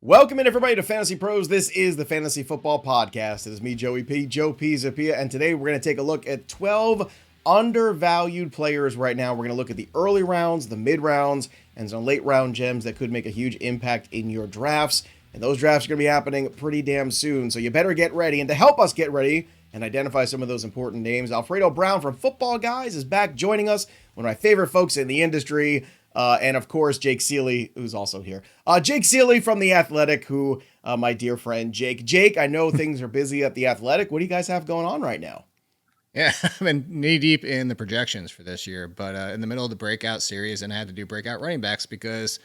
Welcome in, everybody, to Fantasy Pros. This is the Fantasy Football Podcast. It is me, Joe Pisapia, and today we're going to take a look at 12 undervalued players right now. We're going to look at the early rounds, the mid rounds, and some late round gems that could make a huge impact in your drafts. And those drafts are going to be happening pretty damn soon, so you better get ready. And to help us get ready and identify some of those important names, Alfredo Brown from Football Guys is back joining us, one of my favorite folks in the industry. And of course, Jake Cieley, who's also here. Jake Cieley from The Athletic, who, my dear friend Jake. Jake, I know things are busy at The Athletic. What do you guys have going on right now? Yeah, I've been knee deep in the projections for this year, but in the middle of the breakout series, and I had to do breakout running backs because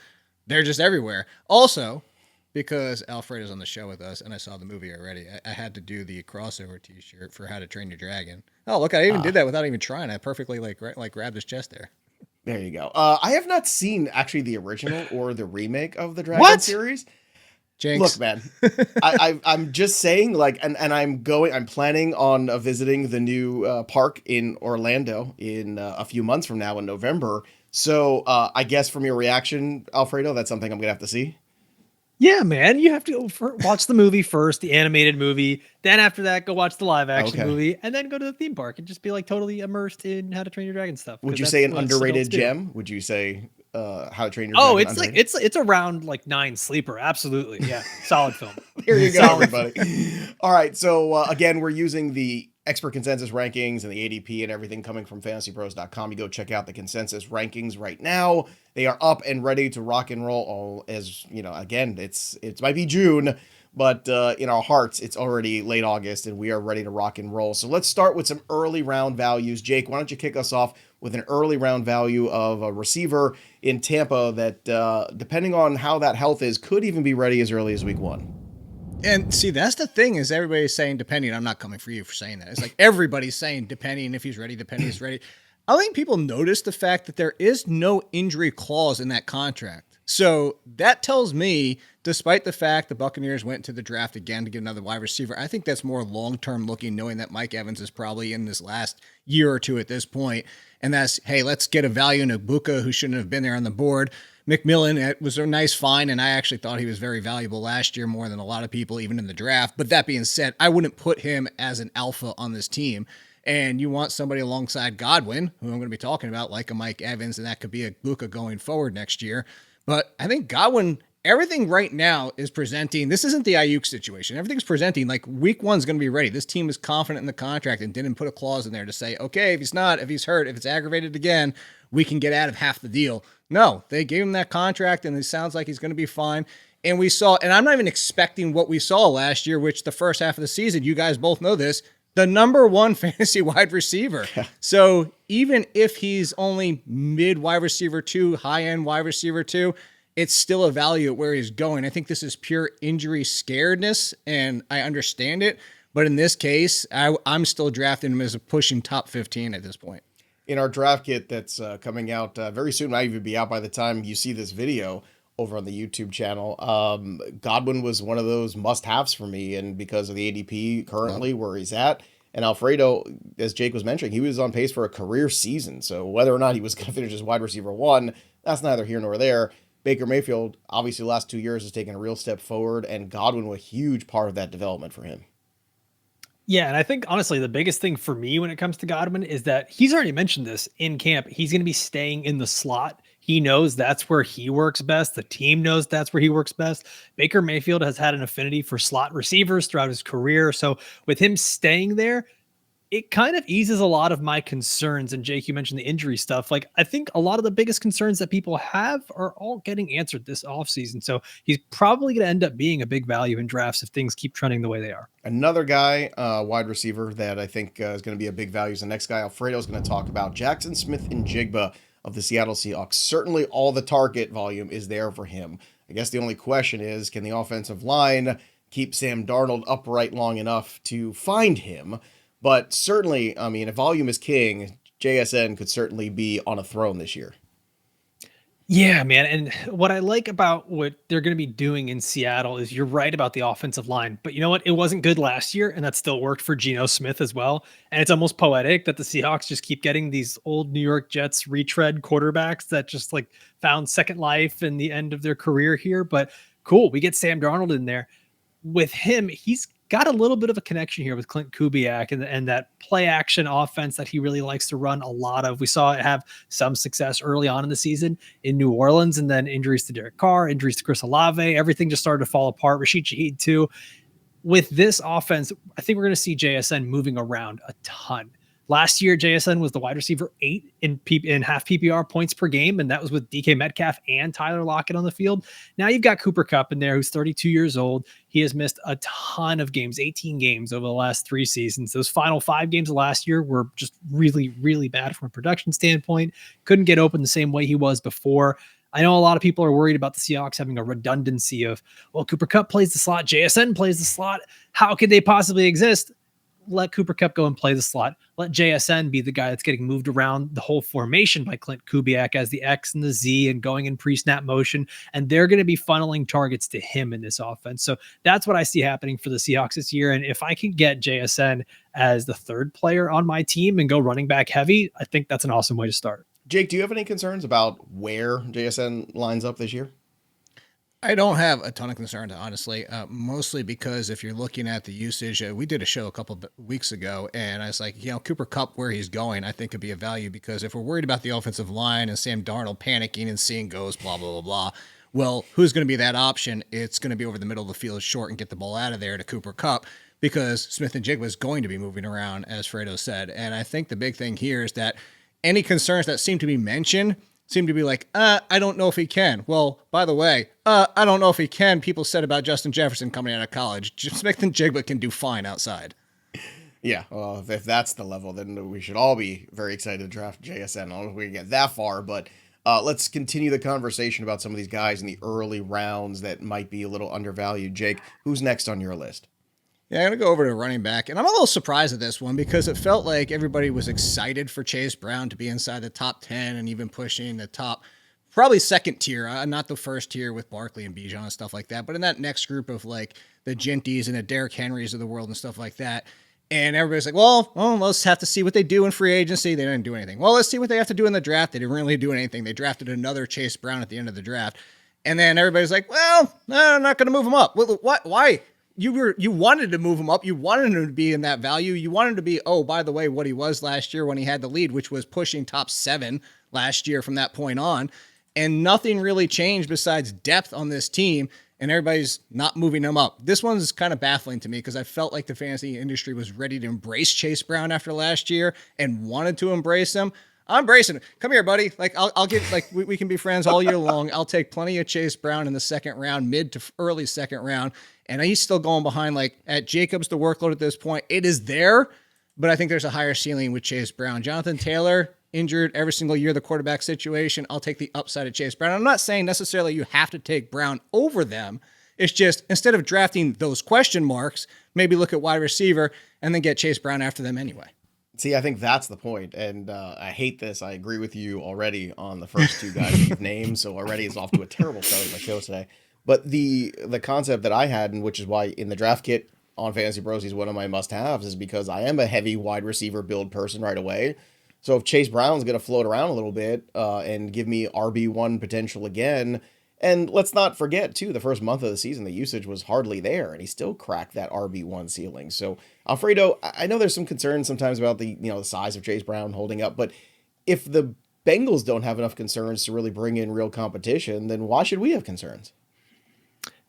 they're just everywhere. Also, because Alfredo's on the show with us, and I saw the movie already, I had to do the crossover T-shirt for How to Train Your Dragon. Oh, look, I even did that without even trying. I perfectly like grabbed his chest there. There you go. I have not seen actually the original or the remake of the Dragon series. Jinx. Look, man, I'm just saying, like, and I'm planning on visiting the new park in Orlando in a few months from now in November. So I guess from your reaction, Alfredo, that's something I'm gonna have to see. Yeah, man, you have to watch the movie first, the animated movie. Then after that, go watch the live action movie, and then go to the theme park and just be like totally immersed in How to Train Your Dragon stuff. Would you say an underrated gem? Would you say How to Train Your Dragon? Oh, it's underrated? It's around like 9 sleeper. Absolutely, yeah, solid film. There you go, everybody. All right, so again, we're using the expert consensus rankings and the ADP and everything coming from fantasypros.com. You go check out the consensus rankings right now. They are up and ready to rock and roll. All as you know, again, it might be June, but in our hearts, it's already late August and we are ready to rock and roll. So let's start with some early round values. Jake, why don't you kick us off with an early round value of a receiver in Tampa that, depending on how that health is, could even be ready as early as week 1. And see, that's the thing is everybody's saying depending. I'm not coming for you for saying that. It's like everybody's saying depending if he's ready, depending he's ready. I think people notice the fact that there is no injury clause in that contract. So that tells me, despite the fact the Buccaneers went to the draft again to get another wide receiver, I think that's more long-term looking, knowing that Mike Evans is probably in this last year or two at this point. And that's, hey, let's get a value in Ibuka who shouldn't have been there on the board. McMillan, it was a nice find, and I actually thought he was very valuable last year, more than a lot of people, even in the draft. But that being said, I wouldn't put him as an alpha on this team. And you want somebody alongside Godwin, who I'm going to be talking about, like a Mike Evans, and that could be a Ibuka going forward next year. But I think Godwin, everything right now is presenting. This isn't the Ayuk situation. Everything's presenting like week 1 is going to be ready. This team is confident in the contract and didn't put a clause in there to say, okay, if he's not, if he's hurt, if it's aggravated again, we can get out of half the deal. No, they gave him that contract, and it sounds like he's going to be fine. And we saw, and I'm not even expecting what we saw last year, which the first half of the season, you guys both know this, the number 1 fantasy wide receiver. So even if he's only mid wide receiver 2, high end wide receiver 2, it's still a value at where he's going. I think this is pure injury scaredness, and I understand it. But in this case, I'm still drafting him as a pushing top 15 at this point. In our draft kit that's coming out very soon, might even be out by the time you see this video over on the YouTube channel. Godwin was one of those must-haves for me, and because of the ADP currently where he's at, and Alfredo, as Jake was mentioning, he was on pace for a career season. So whether or not he was going to finish as wide receiver 1, that's neither here nor there. Baker Mayfield, obviously the last 2 years, has taken a real step forward, and Godwin was a huge part of that development for him. Yeah, and I think, honestly, the biggest thing for me when it comes to Godwin is that he's already mentioned this in camp. He's going to be staying in the slot. He knows that's where he works best. The team knows that's where he works best. Baker Mayfield has had an affinity for slot receivers throughout his career. So with him staying there, it kind of eases a lot of my concerns. And Jake, you mentioned the injury stuff. Like, I think a lot of the biggest concerns that people have are all getting answered this offseason. So he's probably going to end up being a big value in drafts if things keep trending the way they are. Another guy, wide receiver, that I think is going to be a big value is the next guy Alfredo is going to talk about, Jaxon Smith-Njigba of the Seattle Seahawks. Certainly all the target volume is there for him. I guess the only question is, can the offensive line keep Sam Darnold upright long enough to find him? But certainly, I mean, if volume is king, JSN could certainly be on a throne this year. Yeah, man. And what I like about what they're going to be doing in Seattle is you're right about the offensive line. But you know what? It wasn't good last year, and that still worked for Geno Smith as well. And it's almost poetic that the Seahawks just keep getting these old New York Jets retread quarterbacks that just like found second life in the end of their career here. But cool. We get Sam Darnold in there. With him, he's got a little bit of a connection here with Clint Kubiak and that play action offense that he really likes to run a lot of. We saw it have some success early on in the season in New Orleans, and then injuries to Derek Carr, injuries to Chris Olave, everything just started to fall apart. Rashid Shaheed too. With this offense, I think we're going to see JSN moving around a ton. Last year, JSN was the wide receiver 8 in half PPR points per game, and that was with DK Metcalf and Tyler Lockett on the field. Now you've got Cooper Kupp in there, who's 32 years old. He has missed a ton of games, 18 games over the last 3 seasons. Those final 5 games of last year were just really, really bad from a production standpoint. Couldn't get open the same way he was before. I know a lot of people are worried about the Seahawks having a redundancy of, well, Cooper Kupp plays the slot, JSN plays the slot. How could they possibly exist? Let Cooper Kupp go and play the slot. Let JSN be the guy that's getting moved around the whole formation by Clint Kubiak as the X and the Z and going in pre-snap motion. And they're going to be funneling targets to him in this offense. So that's what I see happening for the Seahawks this year. And if I can get JSN as the 3rd player on my team and go running back heavy, I think that's an awesome way to start. Jake, do you have any concerns about where JSN lines up this year? I don't have a ton of concerns, honestly, mostly because if you're looking at the usage, we did a show a couple of weeks ago, and I was like, Cooper Kupp, where he's going, I think could be a value, because if we're worried about the offensive line and Sam Darnold panicking and seeing goes, blah, blah, blah, blah, well, who's going to be that option? It's going to be over the middle of the field short and get the ball out of there to Cooper Kupp, because Smith-Njigba is going to be moving around, as Fredo said. And I think the big thing here is that any concerns that seem to be mentioned seem to be like, I don't know if he can. Well, by the way, I don't know if he can. People said about Justin Jefferson coming out of college. Smith-Njigba can do fine outside. Yeah, well, if that's the level, then we should all be very excited to draft JSN. I don't know if we can get that far, but let's continue the conversation about some of these guys in the early rounds that might be a little undervalued. Jake, who's next on your list? Yeah, I'm going to go over to running back, and I'm a little surprised at this one because it felt like everybody was excited for Chase Brown to be inside the top 10 and even pushing the top, probably 2nd tier, not the 1st tier with Barkley and Bijan and stuff like that, but in that next group of like the Jinties and the Derrick Henrys of the world and stuff like that. And everybody's like, well, let's have to see what they do in free agency. They didn't do anything. Well, let's see what they have to do in the draft. They didn't really do anything. They drafted another Chase Brown at the end of the draft. And then everybody's like, well, no, I'm not going to move him up. Well, what? Why? You wanted to move him up. You wanted him to be in that value. You wanted him to be, oh, by the way, what he was last year when he had the lead, which was pushing top 7 last year from that point on. And nothing really changed besides depth on this team, and everybody's not moving him up. This one's kind of baffling to me because I felt like the fantasy industry was ready to embrace Chase Brown after last year and wanted to embrace him. I'm embracing it. Come here, buddy. Like I'll get like we can be friends all year long. I'll take plenty of Chase Brown in the 2nd round, mid to early 2nd round. And he's still going behind, like, at Jacobs, the workload at this point. It is there, but I think there's a higher ceiling with Chase Brown. Jonathan Taylor, injured every single year, the quarterback situation. I'll take the upside of Chase Brown. I'm not saying necessarily you have to take Brown over them. It's just, instead of drafting those question marks, maybe look at wide receiver and then get Chase Brown after them anyway. See, I think that's the point, and I hate this. I agree with you already on the first 2 guys you've named, so already it's off to a terrible start of my show today. But the concept that I had, and which is why in the draft kit on Fantasy Bros, he's one of my must-haves, is because I am a heavy wide receiver build person right away. So if Chase Brown's going to float around a little bit and give me RB1 potential again, and let's not forget, too, the first month of the season, the usage was hardly there, and he still cracked that RB1 ceiling. So, Alfredo, I know there's some concern sometimes about the size of Chase Brown holding up, but if the Bengals don't have enough concerns to really bring in real competition, then why should we have concerns?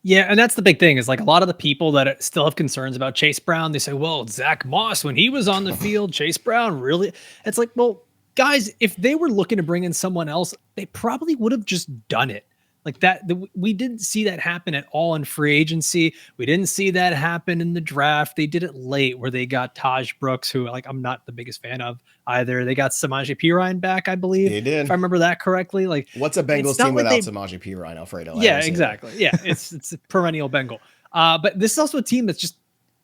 Yeah, and that's the big thing is like a lot of the people that still have concerns about Chase Brown, they say, well, Zach Moss, when he was on the field, Chase Brown really, it's like, well, guys, if they were looking to bring in someone else, they probably would have just done it. Like that, we didn't see that happen at all in free agency. We didn't see that happen in the draft. They did it late where they got Taj Brooks, who like I'm not the biggest fan of either. They got Samaje Perine back, I believe. They did. If I remember that correctly. Like, what's a Bengals team without Samaje Perine, Alfredo? Yeah, exactly. Yeah, it's a perennial Bengal. But this is also a team that's just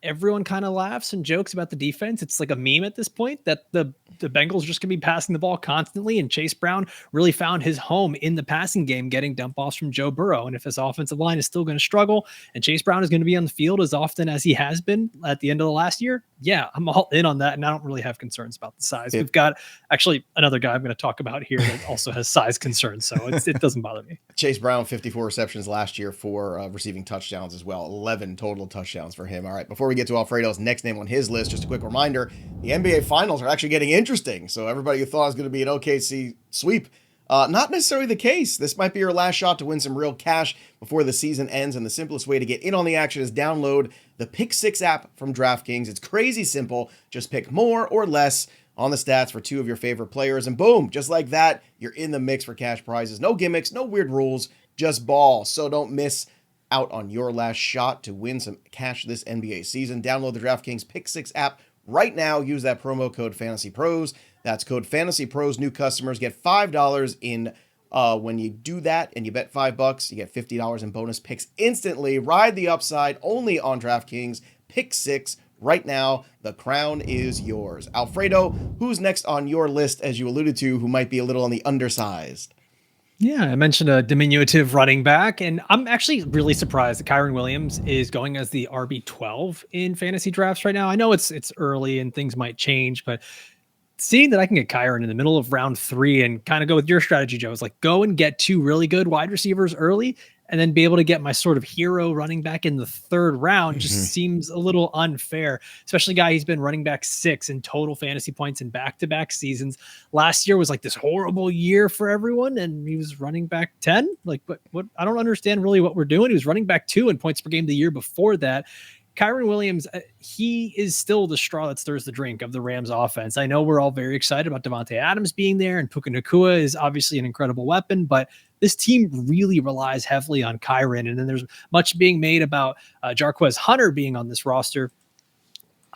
everyone kind of laughs and jokes about the defense. It's like a meme at this point that the Bengals are just going to be passing the ball constantly. And Chase Brown really found his home in the passing game, getting dump offs from Joe Burrow. And if his offensive line is still going to struggle and Chase Brown is going to be on the field as often as he has been at the end of the last year, yeah, I'm all in on that, and I don't really have concerns about the size. We've got actually another guy I'm going to talk about here that also has size concerns, so it doesn't bother me. Chase Brown, 54 receptions last year for receiving touchdowns as well. 11 total touchdowns for him. All right, before we get to Alfredo's next name on his list, just a quick reminder, the NBA Finals are actually getting interesting. So everybody who thought it was going to be an OKC sweep, not necessarily the case. This might be your last shot to win some real cash before the season ends, and the simplest way to get in on the action is download the Pick 6 app from DraftKings. It's crazy simple. Just pick more or less on the stats for two of your favorite players, and boom, just like that, you're in the mix for cash prizes. No gimmicks, no weird rules, just ball. So don't miss out on your last shot to win some cash this NBA season. Download the DraftKings Pick 6 app right now. Use that promo code FantasyPros. That's code FantasyPros. New customers get $5 in when you do that, and you bet $5, you get $50 in bonus picks instantly. Ride the upside only on DraftKings Pick 6 right now. The crown is yours. Alfredo, who's next on your list, as you alluded to, who might be a little on the undersized? Yeah, I mentioned a diminutive running back, and I'm actually really surprised that Kyren Williams is going as the RB12 in fantasy drafts right now. I know it's early and things might change, but seeing that I can get Kyren in the middle of round 3 and kind of go with your strategy, Joe, is like go and get 2 really good wide receivers early and then be able to get my sort of hero running back in the 3rd round just seems a little unfair, especially a guy he's been running back 6 in total fantasy points in back-to-back seasons. Last year was like this horrible year for everyone, and he was running back 10. Like, what? I don't understand really what we're doing. He was running back 2 in points per game the year before that. Kyren Williams, he is still the straw that stirs the drink of the Rams offense. I know we're all very excited about Davante Adams being there, and Puka Nacua is obviously an incredible weapon, but this team really relies heavily on Kyren. And then there's much being made about Jarquez Hunter being on this roster.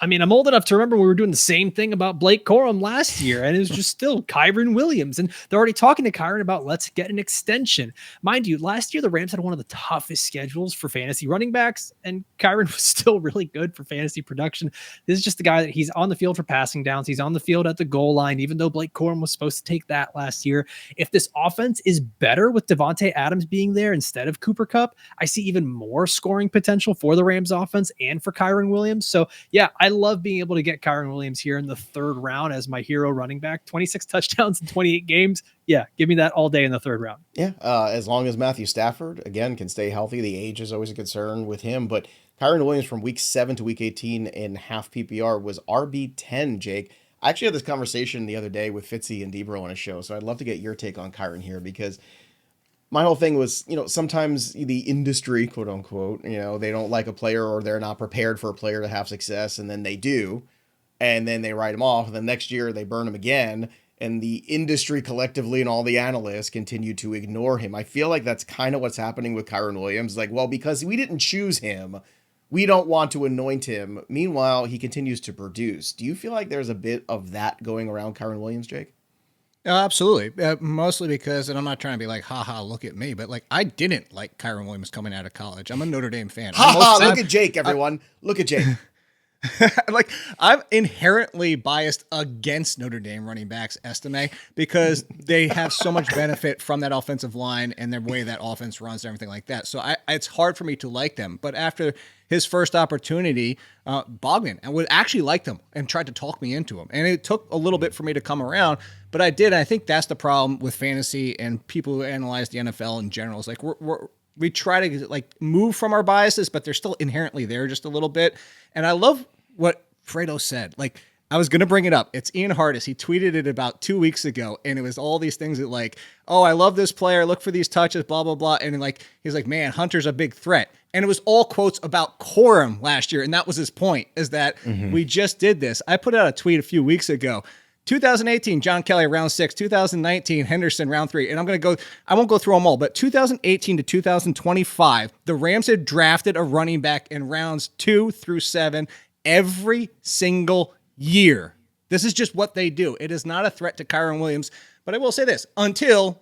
I mean, I'm old enough to remember we were doing the same thing about Blake Corum last year, and it was just still Kyren Williams. And they're already talking to Kyren about let's get an extension. Mind you, last year the Rams had one of the toughest schedules for fantasy running backs, and Kyren was still really good for fantasy production. This is just the guy that he's on the field for passing downs. He's on the field at the goal line, even though Blake Corum was supposed to take that last year. If this offense is better with Davante Adams being there instead of Cooper Kupp, I see even more scoring potential for the Rams offense and for Kyren Williams. So yeah, I love being able to get Kyren Williams here in the 3rd round as my hero running back. 26 touchdowns in 28 games. Yeah, give me that all day in the 3rd round. Yeah, as long as Matthew Stafford, again, can stay healthy. The age is always a concern with him, but Kyren Williams from week 7 to week 18 in half PPR was RB10, Jake. I actually had this conversation the other day with Fitzy and Debro on a show, so I'd love to get your take on Kyren here, because my whole thing was, sometimes the industry, quote unquote, they don't like a player, or they're not prepared for a player to have success, and then they do, and then they write him off, and then next year they burn him again, and the industry collectively and all the analysts continue to ignore him. I feel like that's kind of what's happening with Kyren Williams. Like, well, because we didn't choose him, we don't want to anoint him. Meanwhile, he continues to produce. Do you feel like there's a bit of that going around Kyren Williams, Jake? Absolutely. Mostly because, and I'm not trying to be like, haha, look at me, but like, I didn't like Kyren Williams coming out of college. I'm a Notre Dame fan. Look at Jake, everyone. Look at Jake. Like, I'm inherently biased against Notre Dame running backs, Estime, because they have so much benefit from that offensive line and the way that offense runs and everything like that. So it's hard for me to like them. But after his first opportunity, Bogman, I would actually like them and tried to talk me into him. And it took a little bit for me to come around, but I did. I think that's the problem with fantasy and people who analyze the NFL in general. It's like we try to like move from our biases, but they're still inherently there just a little bit. And I love what Fredo said. Like, I was going to bring it up. It's Ian Hardis. He tweeted it about 2 weeks ago, and it was all these things that like, oh, I love this player. Look for these touches, blah, blah, blah. And like, he's like, man, Hunter's a big threat. And it was all quotes about Corum last year. And that was his point, is that we just did this. I put out a tweet a few weeks ago. 2018, John Kelly, round 6. 2019, Henderson, round 3. And I won't go through them all, but 2018 to 2025, the Rams had drafted a running back in rounds 2 through 7 every single year. This is just what they do. It is not a threat to Kyren Williams, but I will say this, until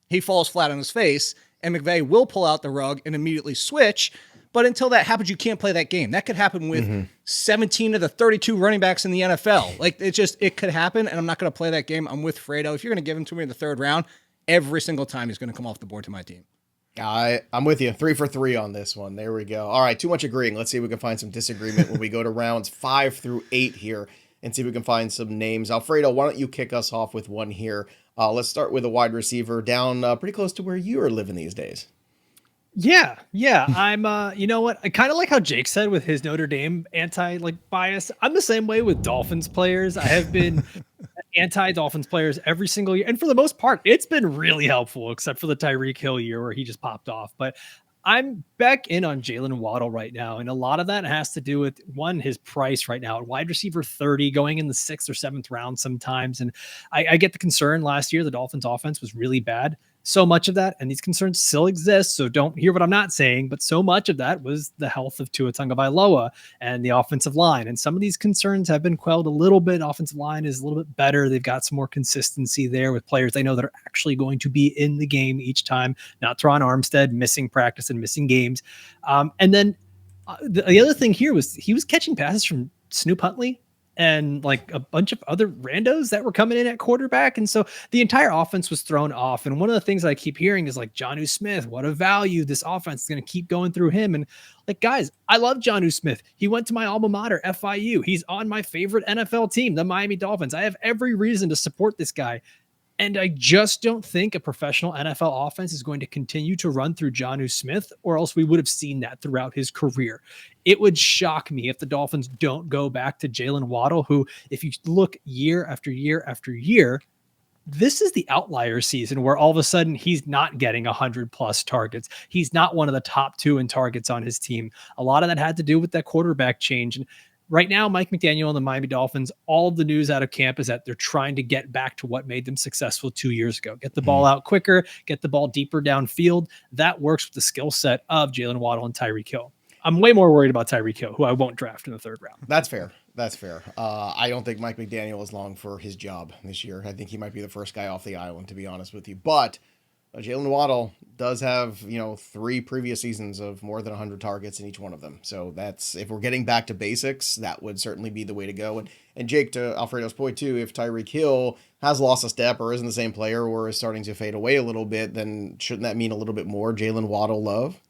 he falls flat on his face and McVay will pull out the rug and immediately switch. But until that happens, you can't play that game. That could happen with 17 of the 32 running backs in the NFL. Like, it could happen, and I'm not going to play that game. I'm with Fredo. If you're going to give him to me in the 3rd round, every single time he's going to come off the board to my team. I'm with you. 3 for 3 on this one. There we go. All right, too much agreeing. Let's see if we can find some disagreement when we go to rounds 5 through 8 here and see if we can find some names. Alfredo, why don't you kick us off with one here? Let's start with a wide receiver down pretty close to where you are living these days. Yeah. I'm you know what? I kind of like how Jake said with his Notre Dame bias. I'm the same way with Dolphins players. I have been anti-Dolphins players every single year. And for the most part, it's been really helpful, except for the Tyreek Hill year where he just popped off. But I'm back in on Jaylen Waddle right now. And a lot of that has to do with his price right now at wide receiver 30, going in the 6th or 7th round sometimes. And I get the concern last year, the Dolphins offense was really bad. So much of that, and these concerns still exist, so don't hear what I'm not saying, but so much of that was the health of Tua Tagovailoa and the offensive line. And some of these concerns have been quelled a little bit. Offensive line is a little bit better. They've got some more consistency there with players they know that are actually going to be in the game each time, not Teron Armstead missing practice and missing games. And then the other thing here was he was catching passes from Snoop Huntley and like a bunch of other randos that were coming in at quarterback. And so the entire offense was thrown off. And one of the things I keep hearing is like Jonnu Smith, what a value. This offense is going to keep going through him. And like, guys, I love Jonnu Smith. He went to my alma mater, FIU. He's on my favorite NFL team, the Miami Dolphins. I have every reason to support this guy. And I just don't think a professional NFL offense is going to continue to run through Jonnu Smith, or else we would have seen that throughout his career. It would shock me if the Dolphins don't go back to Jaylen Waddle, who, if you look year after year after year, this is the outlier season where all of a sudden he's not getting 100+ targets. He's not one of the top 2 in targets on his team. A lot of that had to do with that quarterback change. And right now, Mike McDaniel and the Miami Dolphins, all of the news out of camp is that they're trying to get back to what made them successful 2 years ago. Get the ball out quicker, get the ball deeper downfield. That works with the skill set of Jaylen Waddle and Tyreek Hill. I'm way more worried about Tyreek Hill, who I won't draft in the 3rd round. That's fair. I don't think Mike McDaniel is long for his job this year. I think he might be the first guy off the island, to be honest with you. But Jaylen Waddle does have, 3 previous seasons of more than 100 targets in each one of them. So that's, if we're getting back to basics, that would certainly be the way to go. And Jake, to Alfredo's point too, if Tyreek Hill has lost a step or isn't the same player or is starting to fade away a little bit, then shouldn't that mean a little bit more Jaylen Waddle love?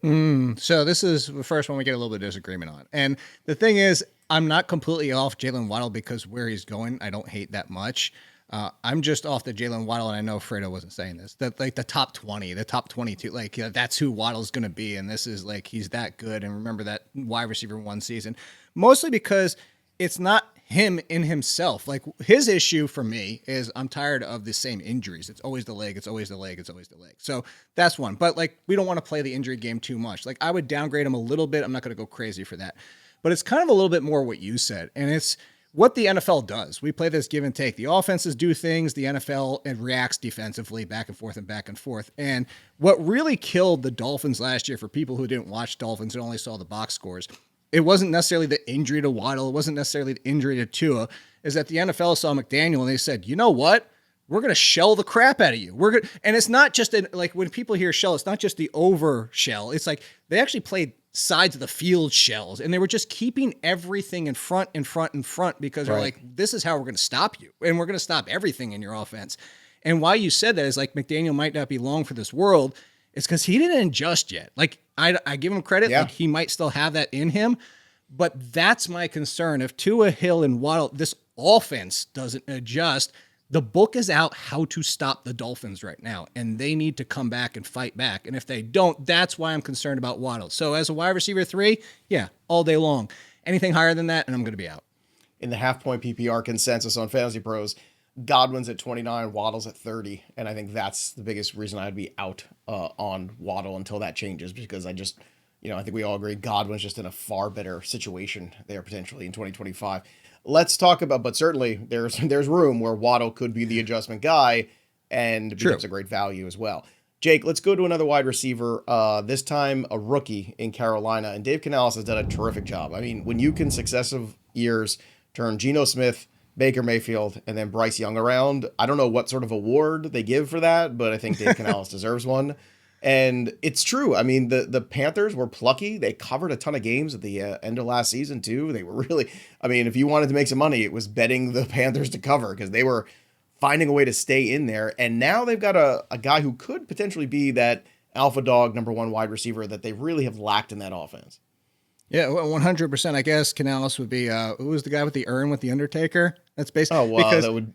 So this is the first one we get a little bit of disagreement on. And the thing is, I'm not completely off Jaylen Waddle because where he's going, I don't hate that much. I'm just off the Jaylen Waddle, and I know Fredo wasn't saying this, that like the top 20, the top 22, that's who Waddle's going to be. And this is like, he's that good. And remember that wide receiver 1 season, mostly because it's not him in himself. Like, his issue for me is I'm tired of the same injuries. It's always the leg. It's always the leg. It's always the leg. So that's one. But like, we don't want to play the injury game too much. Like, I would downgrade him a little bit. I'm not going to go crazy for that, but it's kind of a little bit more what you said. And it's what the NFL does. We play this give and take. The offenses do things. The NFL reacts defensively back and forth and back and forth. And what really killed the Dolphins last year, for people who didn't watch Dolphins and only saw the box scores, it wasn't necessarily the injury to Waddle. It wasn't necessarily the injury to Tua. Is that the NFL saw McDaniel and they said, you know what? We're going to shell the crap out of you. And it's not just like when people hear shell, it's not just the over shell. It's like they actually played sides of the field shells, and they were just keeping everything in front because they're like, this is how we're going to stop you. And we're going to stop everything in your offense. And why you said that is like, McDaniel might not be long for this world. It's because he didn't adjust yet. Like, I give him credit. Yeah. Like, he might still have that in him, but that's my concern. If Tua, Hill, and Waddle, this offense doesn't adjust, the book is out how to stop the Dolphins right now, and they need to come back and fight back. And if they don't, that's why I'm concerned about Waddle. So as a wide receiver 3, yeah, all day long. Anything higher than that, and I'm going to be out. In the half-point PPR consensus on Fantasy Pros, Godwin's at 29, Waddle's at 30, and I think that's the biggest reason I'd be out on Waddle until that changes, because I just, I think we all agree Godwin's just in a far better situation there potentially in 2025. Let's talk about, but certainly there's room where Waddle could be the adjustment guy and becomes a great value as well. Jake, let's go to another wide receiver, this time a rookie in Carolina, and Dave Canales has done a terrific job. I mean, when you can successive years turn Geno Smith, Baker Mayfield, and then Bryce Young around, I don't know what sort of award they give for that, but I think Dave Canales deserves one. And it's true. I mean, the Panthers were plucky. They covered a ton of games at the end of last season, too. They were really, I mean, if you wanted to make some money, it was betting the Panthers to cover because they were finding a way to stay in there. And now they've got a guy who could potentially be that alpha dog, number one wide receiver that they really have lacked in that offense. Yeah, 100%. I guess Canales would be, who was the guy with the urn with the Undertaker? That's basically, Oh, wow, because that would...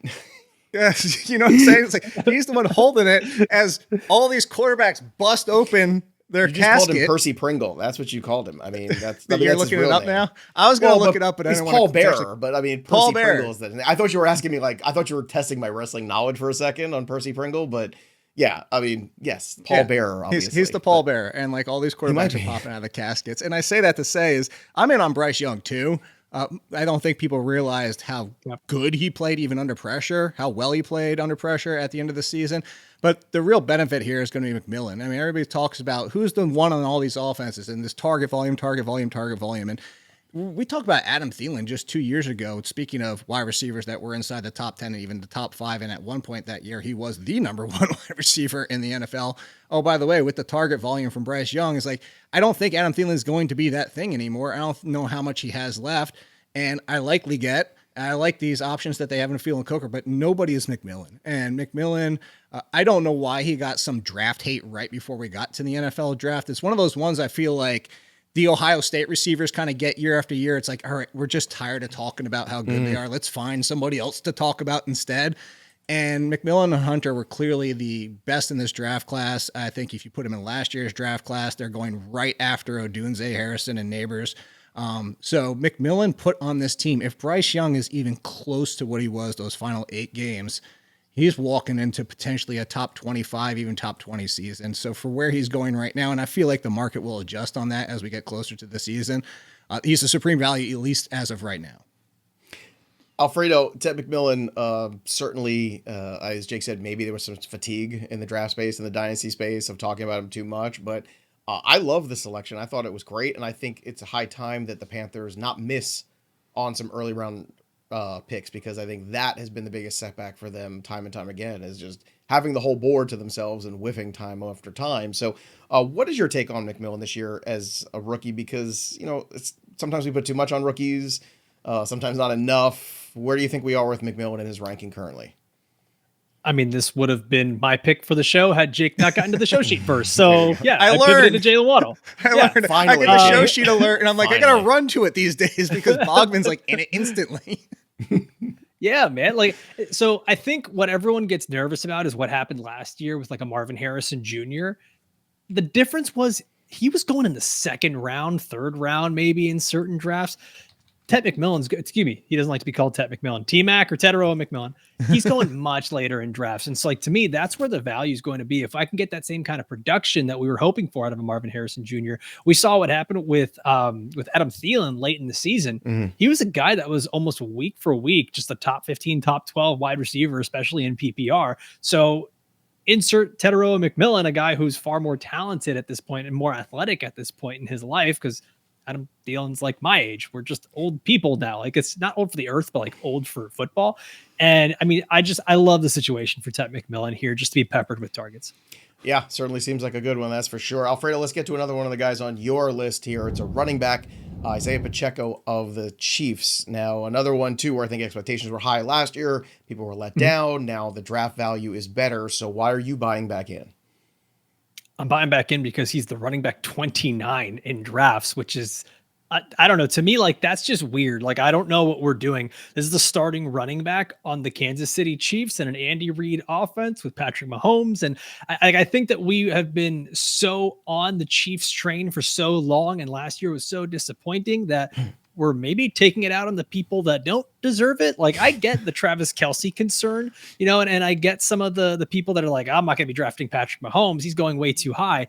yes, you know what I'm saying? It's like, he's the one holding it as all these quarterbacks bust open their You just casket. called him Percy Pringle. That's what you called him. I mean, that's... You're that's looking his it real up name. now? I was going to look it up, but I he's didn't Paul want to... Bearer, but I mean, Paul Percy Bearer. Pringle is the... I thought you were asking me, like, I thought you were testing my wrestling knowledge for a second on Percy Pringle, but yeah, I mean, yes, Paul Bearer, obviously. He's the Paul Bearer, and like all these quarterbacks are popping out of the caskets. And I say that to say is, I'm in on Bryce Young too. I don't think people realized how good he played even under pressure, how well he played under pressure at the end of the season. But the real benefit here is going to be McMillan. I mean, everybody talks about who's the one on all these offenses and this target volume. And we talked about Adam Thielen just 2 years ago. Speaking of wide receivers that were inside the top 10 and even the top 5. And at one point that year, he was the number one wide receiver in the NFL. Oh, by the way, with the target volume from Bryce Young, it's like, I don't think Adam Thielen is going to be that thing anymore. I don't know how much he has left. And I like these options that they have in Field and Coker, but nobody is McMillan. And McMillan, I don't know why he got some draft hate right before we got to the NFL draft. It's one of those ones I feel like the Ohio State receivers kind of get year after year. It's like, all right, we're just tired of talking about how good they are. Let's find somebody else to talk about instead. And McMillan and Hunter were clearly the best in this draft class. I think if you put them in last year's draft class, they're going right after Odunze, Harrison, and Neighbors. So McMillan put on this team. If Bryce Young is even close to what he was those final 8 games, he's walking into potentially a top 25, even top 20 season. So for where he's going right now, and I feel like the market will adjust on that as we get closer to the season, he's a supreme value, at least as of right now. Alfredo, Ted McMillan, certainly, as Jake said, maybe there was some fatigue in the draft space and the dynasty space of talking about him too much, but I love the selection. I thought it was great, and I think it's a high time that the Panthers not miss on some early round picks, because I think that has been the biggest setback for them time and time again, is just having the whole board to themselves and whiffing time after time. So what is your take on McMillan this year as a rookie? Because, you know, sometimes we put too much on rookies, sometimes not enough. Where do you think we are with McMillan in his ranking currently? I mean, this would have been my pick for the show had Jake not gotten to the show sheet first. So yeah, I learned to Jaylen Waddle. I learned. Finally. I get the show sheet alert, and I'm like, Finally. I gotta run to it these days because Bogman's like in it instantly. Yeah, man. Like, so I think what everyone gets nervous about is what happened last year with like a Marvin Harrison Jr. The difference was he was going in the 2nd round, 3rd round, maybe in certain drafts. Tet McMillan's good. Excuse me. He doesn't like to be called Tet McMillan. T-Mac or Tetairoa McMillan. He's going much later in drafts. And so like, to me, that's where the value is going to be. If I can get that same kind of production that we were hoping for out of a Marvin Harrison Jr., we saw what happened with Adam Thielen late in the season. Mm-hmm. He was a guy that was almost week for week, just a top 15, top 12 wide receiver, especially in PPR. So insert Tetairoa McMillan, a guy who's far more talented at this point and more athletic at this point in his life, because Adam Thielen's like my age. We're just old people now. Like, it's not old for the earth, but like old for football. And I mean, I love the situation for Tet McMillan here, just to be peppered with targets. Yeah, certainly seems like a good one. That's for sure. Alfredo, let's get to another one of the guys on your list here. It's a running back, Isiah Pacheco of the Chiefs. Now, another one too, where I think expectations were high last year. People were let down. Now the draft value is better. So why are you buying back in? I'm buying back in because he's the running back 29 in drafts, which is, I don't know. To me, like, that's just weird. Like, I don't know what we're doing. This is the starting running back on the Kansas City Chiefs and an Andy Reid offense with Patrick Mahomes. And I think that we have been so on the Chiefs train for so long, and last year was so disappointing that we're maybe taking it out on the people that don't deserve it. Like, I get the Travis Kelce concern, you know, and I get some of the people that are like, I'm not going to be drafting Patrick Mahomes. He's going way too high.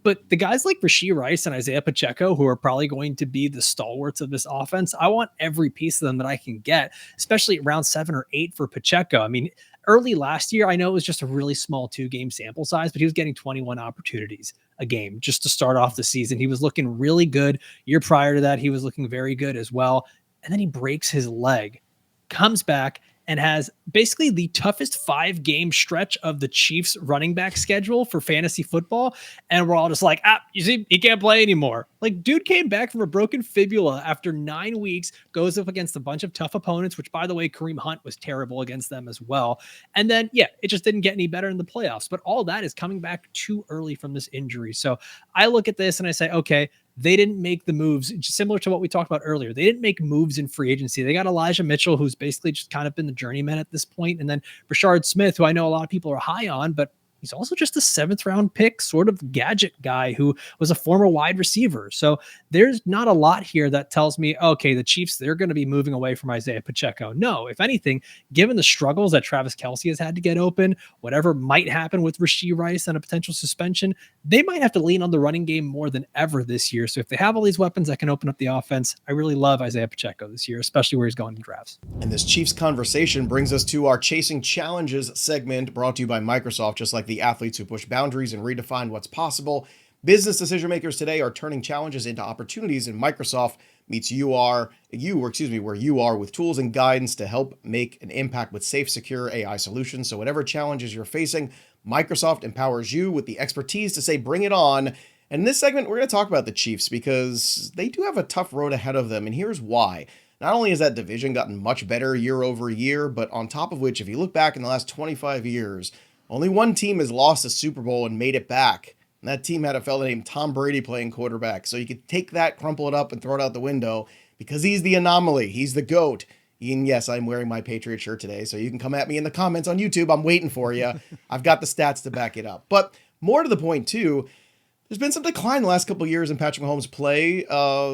But the guys like Rashee Rice and Isiah Pacheco, who are probably going to be the stalwarts of this offense, I want every piece of them that I can get, especially round 7 or 8 for Pacheco. I mean, early last year, I know it was just a really small 2-game sample size, but he was getting 21 opportunities a game just to start off the season. He was looking really good. Year prior to that, he was looking very good as well. And then he breaks his leg, comes back, and has basically the toughest 5-game stretch of the Chiefs running back schedule for fantasy football. And we're all just like, you see, he can't play anymore. Like, dude came back from a broken fibula after 9 weeks, goes up against a bunch of tough opponents, which, by the way, Kareem Hunt was terrible against them as well. And then, it just didn't get any better in the playoffs. But all that is coming back too early from this injury. So I look at this and I say, okay, they didn't make the moves, similar to what we talked about earlier. They didn't make moves in free agency. They got Elijah Mitchell, who's basically just kind of been the journeyman at this point, and then Rashard Smith, who I know a lot of people are high on, but he's also just a 7th-round pick, sort of gadget guy who was a former wide receiver. So there's not a lot here that tells me, okay, the Chiefs, they're going to be moving away from Isiah Pacheco. No, if anything, given the struggles that Travis Kelce has had to get open, whatever might happen with Rashee Rice and a potential suspension, they might have to lean on the running game more than ever this year. So if they have all these weapons that can open up the offense, I really love Isiah Pacheco this year, especially where he's going in drafts. And this Chiefs conversation brings us to our Chasing Challenges segment, brought to you by Microsoft. Just like the athletes who push boundaries and redefine what's possible, business decision makers today are turning challenges into opportunities, and Microsoft meets where you are with tools and guidance to help make an impact with safe, secure AI solutions. So whatever challenges you're facing, Microsoft empowers you with the expertise to say, bring it on. And in this segment, we're going to talk about the Chiefs because they do have a tough road ahead of them. And here's why. Not only has that division gotten much better year over year, but on top of which, if you look back in the last 25 years, only one team has lost a Super Bowl and made it back. And that team had a fella named Tom Brady playing quarterback. So you could take that, crumple it up, and throw it out the window because he's the anomaly. He's the GOAT. And yes, I'm wearing my Patriot shirt today, so you can come at me in the comments on YouTube. I'm waiting for you. I've got the stats to back it up. But more to the point, too, there's been some decline the last couple of years in Patrick Mahomes' play.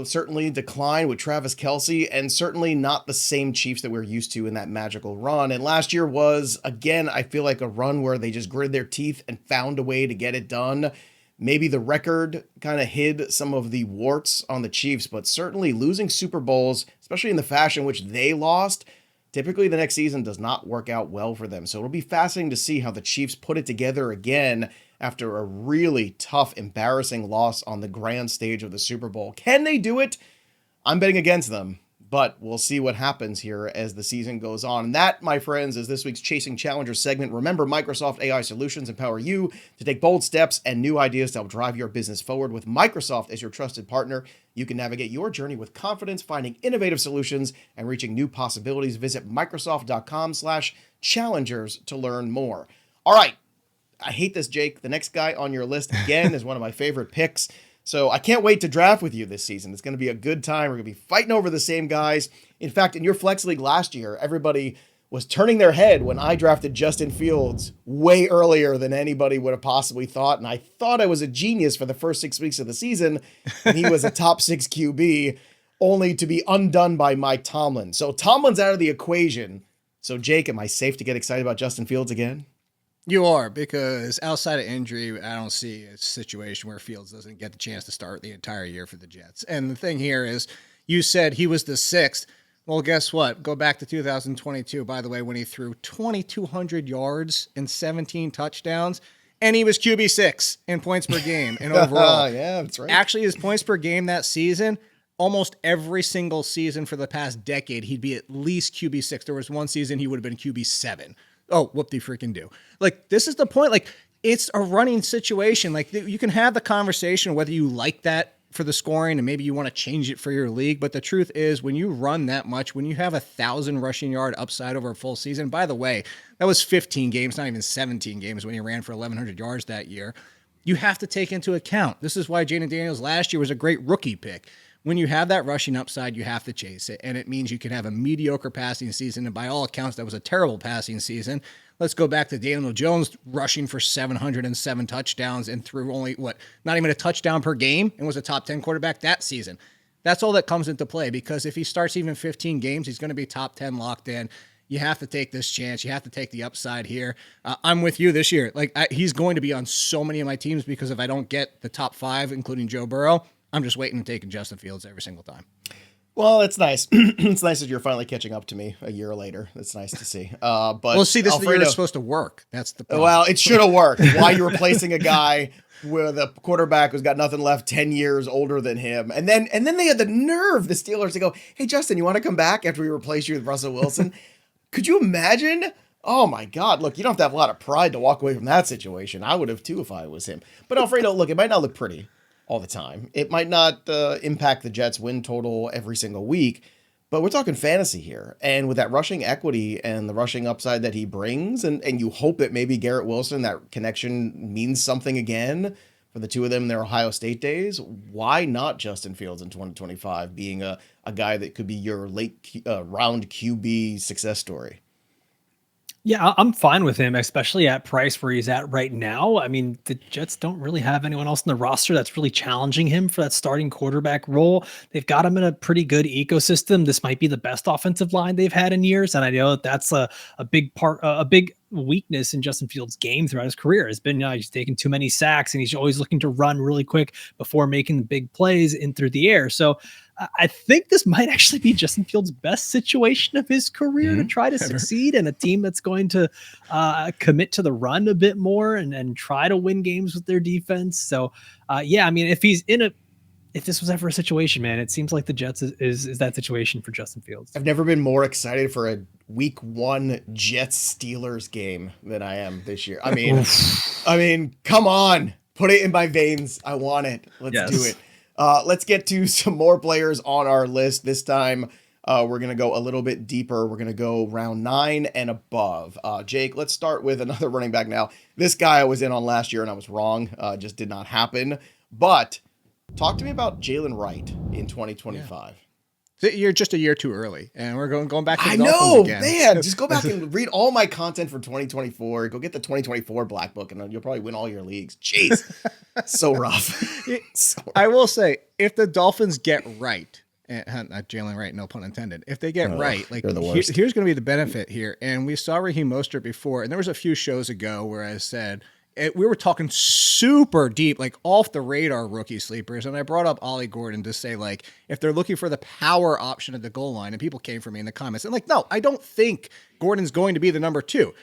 Certainly decline with Travis Kelce, and certainly not the same Chiefs that we're used to in that magical run. And last year was, again, I feel like a run where they just gritted their teeth and found a way to get it done. Maybe the record kind of hid some of the warts on the Chiefs, but certainly losing Super Bowls, especially in the fashion which they lost, typically the next season does not work out well for them. So it'll be fascinating to see how the Chiefs put it together again after a really tough, embarrassing loss on the grand stage of the Super Bowl. Can they do it? I'm betting against them, but we'll see what happens here as the season goes on. And that, my friends, is this week's Chasing Challengers segment. Remember, Microsoft AI solutions empower you to take bold steps and new ideas to help drive your business forward. With Microsoft as your trusted partner, you can navigate your journey with confidence, finding innovative solutions and reaching new possibilities. Visit Microsoft.com/challengers to learn more. All right. I hate this, Jake. The next guy on your list, again, is one of my favorite picks. So I can't wait to draft with you this season. It's going to be a good time. We're going to be fighting over the same guys. In fact, in your Flex League last year, everybody was turning their head when I drafted Justin Fields way earlier than anybody would have possibly thought. And I thought I was a genius for the first 6 weeks of the season. And he was a top 6 QB, only to be undone by Mike Tomlin. So Tomlin's out of the equation. So Jake, am I safe to get excited about Justin Fields again? You are, because outside of injury, I don't see a situation where Fields doesn't get the chance to start the entire year for the Jets. And the thing here is, you said he was the 6th. Well, guess what? Go back to 2022, by the way, when he threw 2,200 yards and 17 touchdowns, and he was QB6 in points per game and overall. Yeah, that's right. Actually, his points per game that season, almost every single season for the past decade, he'd be at least QB6. There was one season he would have been QB7. Oh, whoop-de-freaking do. Like, this is the point. Like, it's a running situation. Like, you can have the conversation whether you like that for the scoring and maybe you want to change it for your league. But the truth is, when you run that much, when you have 1,000 rushing yard upside over a full season, by the way, that was 15 games, not even 17 games when he ran for 1,100 yards that year. You have to take into account. This is why Jaden Daniels last year was a great rookie pick. When you have that rushing upside, you have to chase it, and it means you can have a mediocre passing season, and by all accounts, that was a terrible passing season. Let's go back to Daniel Jones rushing for 707 touchdowns and threw only, not even a touchdown per game, and was a top 10 quarterback that season. That's all that comes into play, because if he starts even 15 games, he's going to be top 10 locked in. You have to take this chance. You have to take the upside here. I'm with you this year. He's going to be on so many of my teams, because if I don't get the top 5, including Joe Burrow, I'm just waiting and taking Justin Fields every single time. Well, it's nice. It's nice that you're finally catching up to me a year later. It's nice to see. But this is the year it's supposed to work. That's the problem. Well, it should have worked. Why you're replacing a guy with a quarterback who's got nothing left, 10 years older than him. And then they had the nerve, the Steelers, to go, hey, Justin, you want to come back after we replace you with Russell Wilson? Could you imagine? Oh my God. Look, you don't have to have a lot of pride to walk away from that situation. I would have too if I was him. But Alfredo, look, it might not look pretty all the time. It might not impact the Jets' win total every single week, but we're talking fantasy here. And with that rushing equity and the rushing upside that he brings, and you hope that maybe Garrett Wilson, that connection means something again for the two of them in their Ohio State days, why not Justin Fields in 2025 being a guy that could be your late round QB success story? Yeah, I'm fine with him, especially at price where he's at right now. I mean, the Jets don't really have anyone else in the roster that's really challenging him for that starting quarterback role. They've got him in a pretty good ecosystem. This might be the best offensive line they've had in years, and I know that that's a big part, a big weakness in Justin Fields' game throughout his career has been he's taking too many sacks and he's always looking to run really quick before making the big plays in through the air. So I think this might actually be Justin Fields' best situation of his career to try to succeed in a team that's going to commit to the run a bit more and try to win games with their defense. So yeah, I mean, if this was ever a situation, man, it seems like the Jets is that situation for Justin Fields. I've never been more excited for a week 1 Jets Steelers game than I am this year. I mean, come on, put it in my veins. I want it. Let's do it. Let's get to some more players on our list. This time, we're going to go a little bit deeper. We're going to go round 9 and above. Jake, let's start with another running back now. This guy I was in on last year and I was wrong. Just did not happen. But talk to me about Jaylen Wright in 2025. Yeah. You're just a year too early, and we're going back to the Dolphins Dolphins again. Man. Just go back and read all my content for 2024. Go get the 2024 Black Book, and you'll probably win all your leagues. Jeez, so rough. I will say, if the Dolphins get right, not Jaylen Wright, no pun intended. If they get right, like here's going to be the benefit here. And we saw Raheem Mostert before, and there was a few shows ago where I said, we were talking super deep, like off the radar rookie sleepers. And I brought up Ollie Gordon to say, like, if they're looking for the power option at the goal line, and people came for me in the comments and like, no, I don't think Gordon's going to be the number 2.